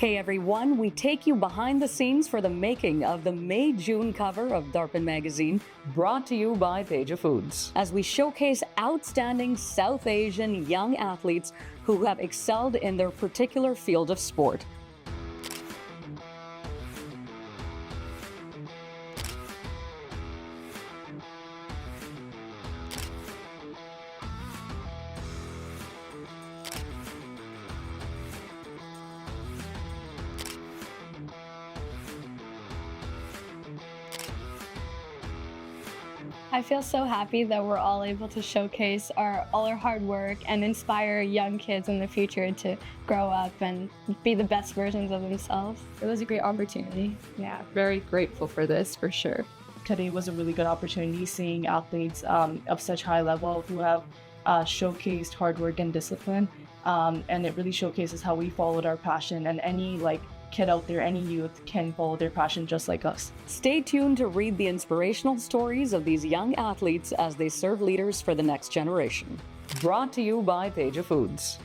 Hey everyone, we take you behind the scenes for the making of the May-June cover of Darpan Magazine, brought to you by TEJA Foods, as we showcase outstanding South Asian young athletes who have excelled in their particular field of sport. I feel so happy that we're all able to showcase all our hard work and inspire young kids in the future to grow up and be the best versions of themselves. It was a great opportunity. Yeah, very grateful for this, for sure. Today was a really good opportunity seeing athletes of such high level who have showcased hard work and discipline. And it really showcases how we followed our passion, and any kid out there, any youth can follow their passion just like us. Stay tuned to read the inspirational stories of these young athletes as they serve leaders for the next generation. Brought to you by TEJA Foods.